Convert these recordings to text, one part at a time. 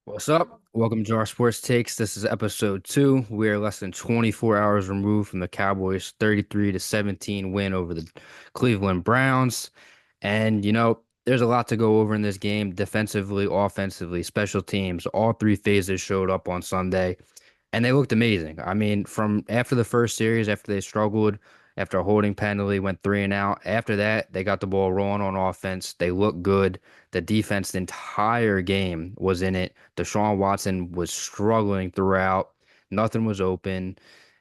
What's up? Welcome to our Sports Takes. This is episode two. We are less than 24 hours removed from the Cowboys' 33-17 win over the Cleveland Browns. And, there's a lot to go over in this game defensively, offensively, special teams. All three phases showed up on Sunday and they looked amazing. I mean, from after the first series, after they struggled, after a holding penalty, went three and out. After that, they got the ball rolling on offense. They looked good. The defense, the entire game was in it. Deshaun Watson was struggling throughout. Nothing was open.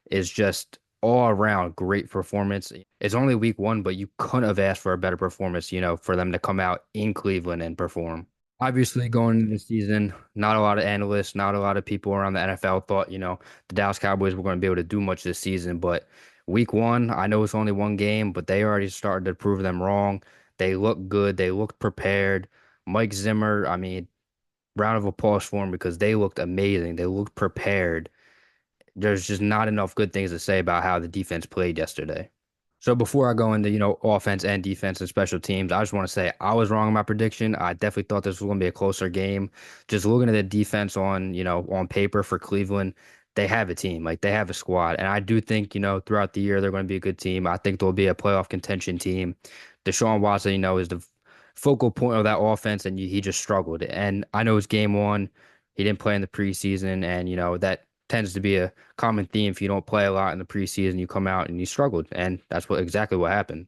It's just all around great performance. It's only week one, but you couldn't have asked for a better performance, for them to come out in Cleveland and perform. Obviously, going into the season, not a lot of analysts, not a lot of people around the NFL thought, the Dallas Cowboys were going to be able to do much this season. But week one, I know it's only one game, but they already started to prove them wrong. They looked good. They looked prepared. Mike Zimmer, I mean, round of applause for him because they looked amazing. They looked prepared. There's just not enough good things to say about how the defense played yesterday. So before I go into, offense and defense and special teams, I just want to say I was wrong in my prediction. I definitely thought this was going to be a closer game. Just looking at the defense on paper for Cleveland, they have a team, like they have a squad. And I do think, throughout the year they're going to be a good team. I think they'll be a playoff contention team. Deshaun Watson, is the focal point of that offense, and he just struggled. And I know it's game one. He didn't play in the preseason, and that tends to be a common theme. If you don't play a lot in the preseason, you come out and you struggled, and that's exactly what happened.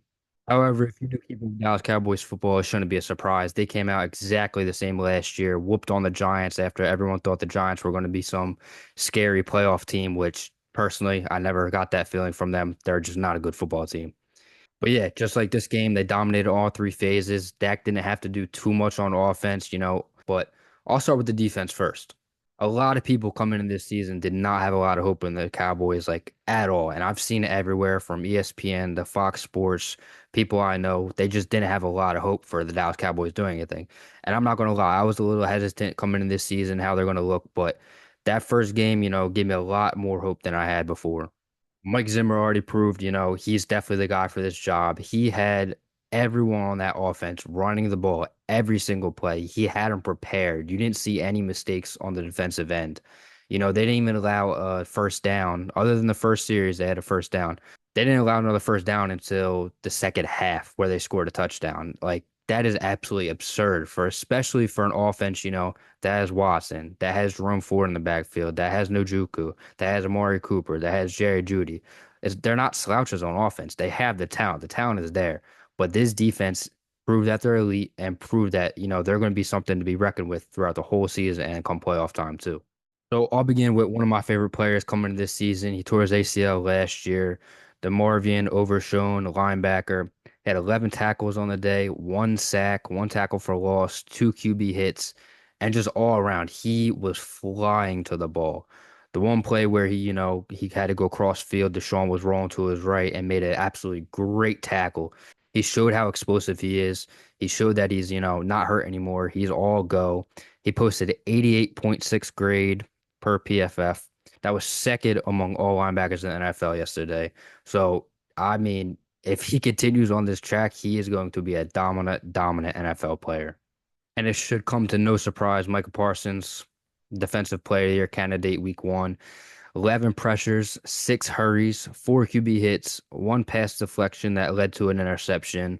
However, if you do keep with Dallas Cowboys football, it shouldn't be a surprise. They came out exactly the same last year, whooped on the Giants after everyone thought the Giants were going to be some scary playoff team, which personally, I never got that feeling from them. They're just not a good football team. But yeah, just like this game, they dominated all three phases. Dak didn't have to do too much on offense, but I'll start with the defense first. A lot of people coming in this season did not have a lot of hope in the Cowboys, like at all. And I've seen it everywhere from ESPN to Fox Sports. People I know, they just didn't have a lot of hope for the Dallas Cowboys doing anything. And I'm not going to lie, I was a little hesitant coming in this season, how they're going to look. But that first game, gave me a lot more hope than I had before. Mike Zimmer already proved, he's definitely the guy for this job. He had everyone on that offense running the ball every single play. He had them prepared. You didn't see any mistakes on the defensive end. They didn't even allow a first down. Other than the first series, they had a first down. They didn't allow another first down until the second half where they scored a touchdown. Like that is absolutely absurd especially for an offense, that has Watson, that has Jerome Ford in the backfield, that has Njoku, that has Amari Cooper, that has Jerry Jeudy. They're not slouches on offense. They have the talent. The talent is there. But this defense proved that they're elite and proved that, they're going to be something to be reckoned with throughout the whole season and come playoff time too. So I'll begin with one of my favorite players coming this season. He tore his ACL last year. The Marvian Overshone linebacker had 11 tackles on the day, one sack, one tackle for loss, two QB hits, and just all around, he was flying to the ball. The one play where he had to go cross field, Deshaun was rolling to his right and made an absolutely great tackle. He showed how explosive he is. He showed that he's, not hurt anymore. He's all go. He posted 88.6 grade per PFF. That was second among all linebackers in the NFL yesterday. So, I mean, if he continues on this track, he is going to be a dominant NFL player. And it should come to no surprise, Michael Parsons, defensive player of the year candidate week one. 11 pressures, six hurries, four QB hits, one pass deflection that led to an interception,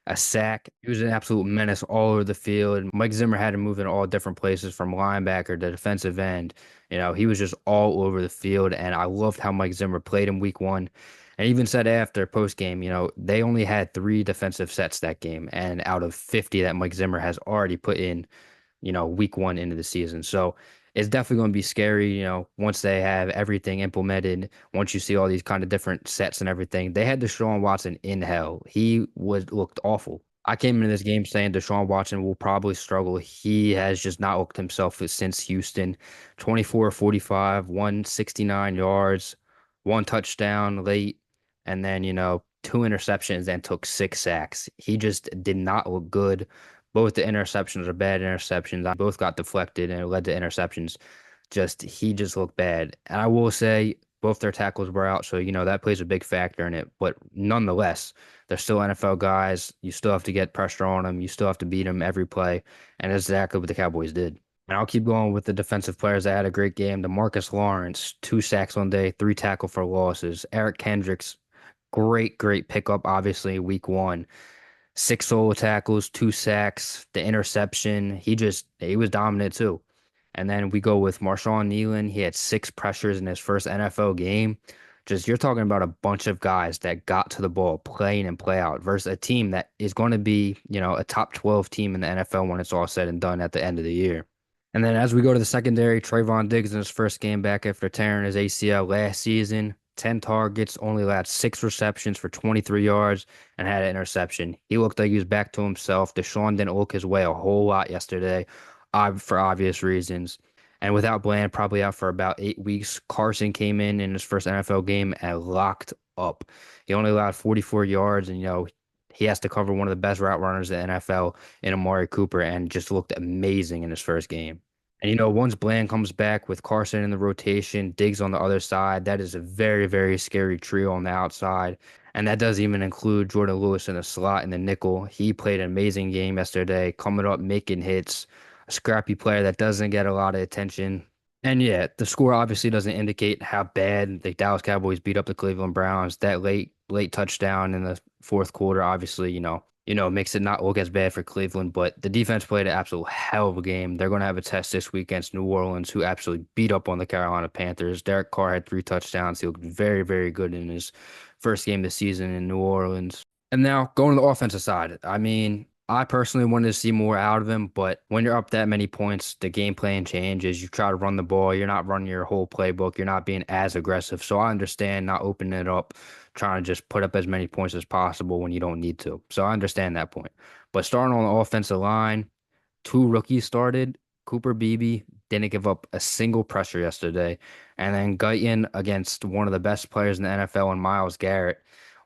a sack. He was an absolute menace all over the field. Mike Zimmer had to move in all different places from linebacker to defensive end. He was just all over the field, and I loved how Mike Zimmer played in week one. And even said after post game, they only had three defensive sets that game, and out of 50 that Mike Zimmer has already put in, week one into the season. So it's definitely going to be scary, once they have everything implemented, once you see all these kind of different sets and everything. They had Deshaun Watson in hell. He looked awful. I came into this game saying Deshaun Watson will probably struggle. He has just not looked himself since Houston. 24-45, 169 yards, one touchdown late, and then, two interceptions and took six sacks. He just did not look good. Both the interceptions are bad interceptions. Both got deflected and it led to interceptions. He just looked bad. And I will say both their tackles were out, so that plays a big factor in it. But nonetheless, they're still NFL guys. You still have to get pressure on them. You still have to beat them every play, and that's exactly what the Cowboys did. And I'll keep going with the defensive players that had a great game. DeMarcus Lawrence, 2 sacks on day, 3 tackle for losses. Eric Kendricks, great pickup, obviously, week one. 6 solo tackles, 2 sacks, the interception. He was dominant too. And then we go with Marshawn Nealon. He had 6 pressures in his first NFL game. Just you're talking about a bunch of guys that got to the ball, play in and play out, versus a team that is going to be, a top 12 team in the NFL when it's all said and done at the end of the year. And then as we go to the secondary, Trayvon Diggs in his first game back after tearing his ACL last season, 10 targets, only allowed 6 receptions for 23 yards and had an interception. He looked like he was back to himself. Deshaun didn't look his way a whole lot yesterday, for obvious reasons. And without Bland, probably out for about 8 weeks, Carson came in his first NFL game and locked up. He only allowed 44 yards, and he has to cover one of the best route runners in the NFL in Amari Cooper, and just looked amazing in his first game. And once Bland comes back with Carson in the rotation, Diggs on the other side, that is a very scary trio on the outside. And that does even include Jordan Lewis in the slot and the nickel. He played an amazing game yesterday, coming up, making hits, a scrappy player that doesn't get a lot of attention. And yeah, the score obviously doesn't indicate how bad the Dallas Cowboys beat up the Cleveland Browns. That late touchdown in the fourth quarter, obviously, makes it not look as bad for Cleveland, but the defense played an absolute hell of a game. They're going to have a test this week against New Orleans, who absolutely beat up on the Carolina Panthers. Derek Carr had 3 touchdowns. He looked very good in his first game this season in New Orleans. And now going to the offensive side, I mean, I personally wanted to see more out of him, but when you're up that many points, the game plan changes. You try to run the ball, you're not running your whole playbook, you're not being as aggressive. So I understand not opening it up, trying to just put up as many points as possible when you don't need to. So I understand that point. But starting on the offensive line, 2 rookies started. Cooper Beebe didn't give up a single pressure yesterday. And then Guyton against one of the best players in the NFL and Myles Garrett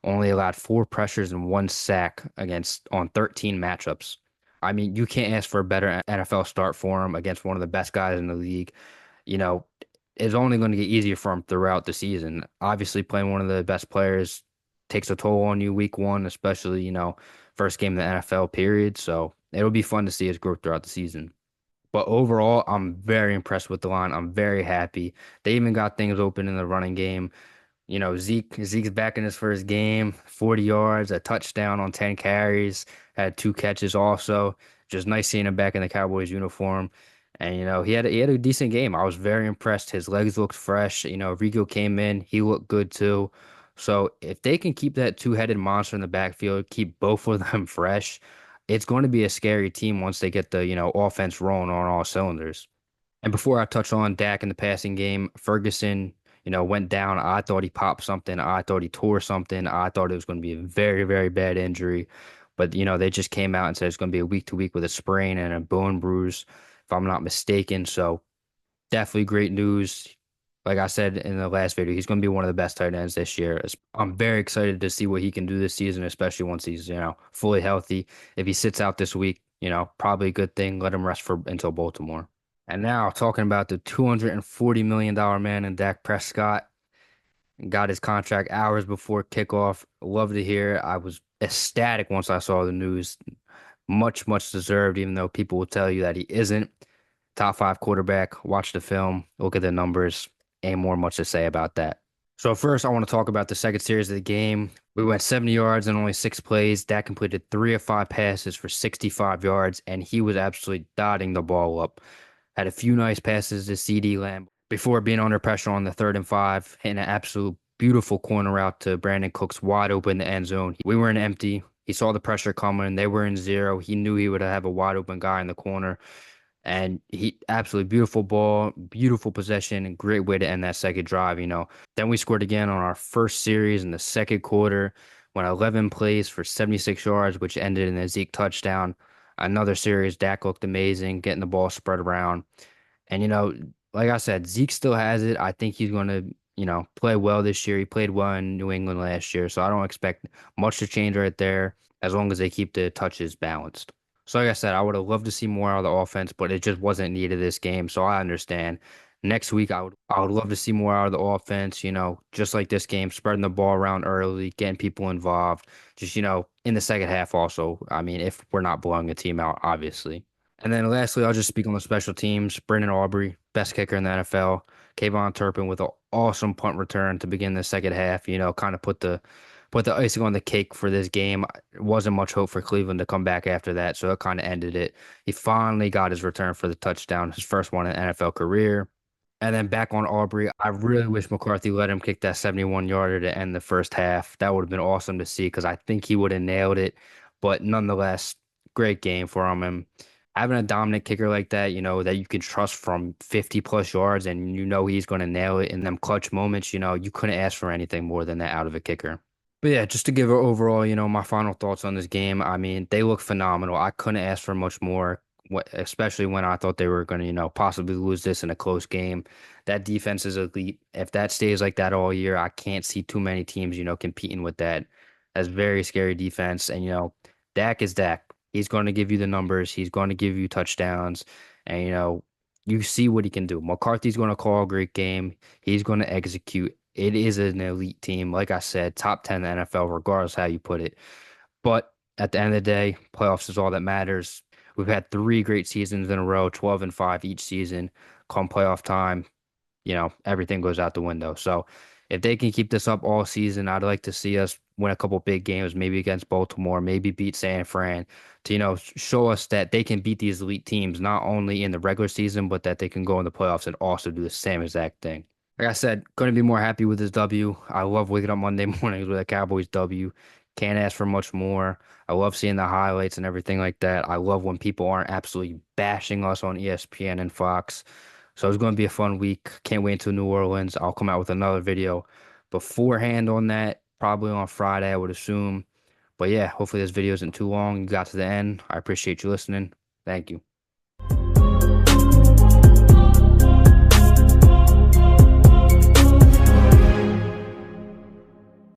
only allowed 4 pressures and 1 sack against on 13 matchups. I mean, you can't ask for a better NFL start for him against one of the best guys in the league. You know, it's only going to get easier for him throughout the season. Obviously, playing one of the best players takes a toll on you week one, especially, first game of the NFL period. So it'll be fun to see his growth throughout the season. But overall, I'm very impressed with the line. I'm very happy. They even got things open in the running game. Zeke's back in his first game, 40 yards, a touchdown on 10 carries, had 2 catches also. Just nice seeing him back in the Cowboys uniform. And he had a decent game. I was very impressed. His legs looked fresh. Rico came in, he looked good too. So if they can keep that two-headed monster in the backfield, keep both of them fresh, it's going to be a scary team once they get the, offense rolling on all cylinders. And before I touch on Dak in the passing game, Ferguson, went down. I thought he popped something. I thought he tore something. I thought it was going to be a very bad injury. But, they just came out and said it's going to be a week to week with a sprain and a bone bruise, if I'm not mistaken. So definitely great news. Like I said in the last video, he's going to be one of the best tight ends this year. I'm very excited to see what he can do this season, especially once he's, fully healthy. If he sits out this week, probably a good thing. Let him rest for until Baltimore. And now talking about the $240 million man in Dak Prescott, got his contract hours before kickoff. Love to hear it. I was ecstatic once I saw the news. Much deserved, even though people will tell you that he isn't. Top 5 quarterback. Watch the film, look at the numbers. Ain't more much to say about that. So first, I want to talk about the second series of the game. We went 70 yards in only 6 plays. Dak completed 3 of 5 passes for 65 yards, and he was absolutely dotting the ball up. Had a few nice passes to CD Lamb before being under pressure on the 3rd and 5, hitting an absolute beautiful corner route to Brandon Cooks wide open in the end zone. We were in empty. He saw the pressure coming. They were in zero. He knew he would have a wide open guy in the corner. And he absolutely beautiful ball, beautiful possession, and great way to end that second drive. Then we scored again on our first series in the second quarter, went 11 plays for 76 yards, which ended in a Zeke touchdown. Another series, Dak looked amazing, getting the ball spread around. And like I said, Zeke still has it. I think he's going to, play well this year. He played well in New England last year, so I don't expect much to change right there as long as they keep the touches balanced. So like I said, I would have loved to see more out of the offense, but it just wasn't needed this game. So I understand. Next week, I would love to see more out of the offense. Just like this game, spreading the ball around early, getting people involved. Just in the second half, also. I mean, if we're not blowing a team out, obviously. And then lastly, I'll just speak on the special teams. Brendan Aubrey, best kicker in the NFL. Kayvon Turpin with an awesome punt return to begin the second half. Kind of put the icing on the cake for this game. It wasn't much hope for Cleveland to come back after that, so it kind of ended it. He finally got his return for the touchdown, his first one in NFL career. And then back on Aubrey, I really wish McCarthy let him kick that 71 yarder to end the first half. That would have been awesome to see because I think he would have nailed it. But nonetheless, great game for him. And having a dominant kicker like that, that you can trust from 50 plus yards and he's going to nail it in them clutch moments, you couldn't ask for anything more than that out of a kicker. But yeah, just to give her overall, my final thoughts on this game. I mean, they look phenomenal. I couldn't ask for much more, especially when I thought they were going to, possibly lose this in a close game. That defense is elite. If that stays like that all year, I can't see too many teams, competing with that. That's very scary defense. And, Dak is Dak. He's going to give you the numbers. He's going to give you touchdowns. And, you see what he can do. McCarthy's going to call a great game. He's going to execute. It is an elite team. Like I said, top 10 in the NFL, regardless how you put it. But at the end of the day, playoffs is all that matters. We've had three great seasons in a row, 12 and 5 each season. Come playoff time, everything goes out the window. So if they can keep this up all season, I'd like to see us win a couple big games, maybe against Baltimore, maybe beat San Fran to, show us that they can beat these elite teams, not only in the regular season, but that they can go in the playoffs and also do the same exact thing. Like I said, couldn't be more happy with this W. I love waking up Monday mornings with a Cowboys W. Can't ask for much more. I love seeing the highlights and everything like that. I love when people aren't absolutely bashing us on ESPN and Fox. So it's going to be a fun week. Can't wait until New Orleans. I'll come out with another video beforehand on that, probably on Friday, I would assume. But yeah, hopefully this video isn't too long. You got to the end. I appreciate you listening. Thank you.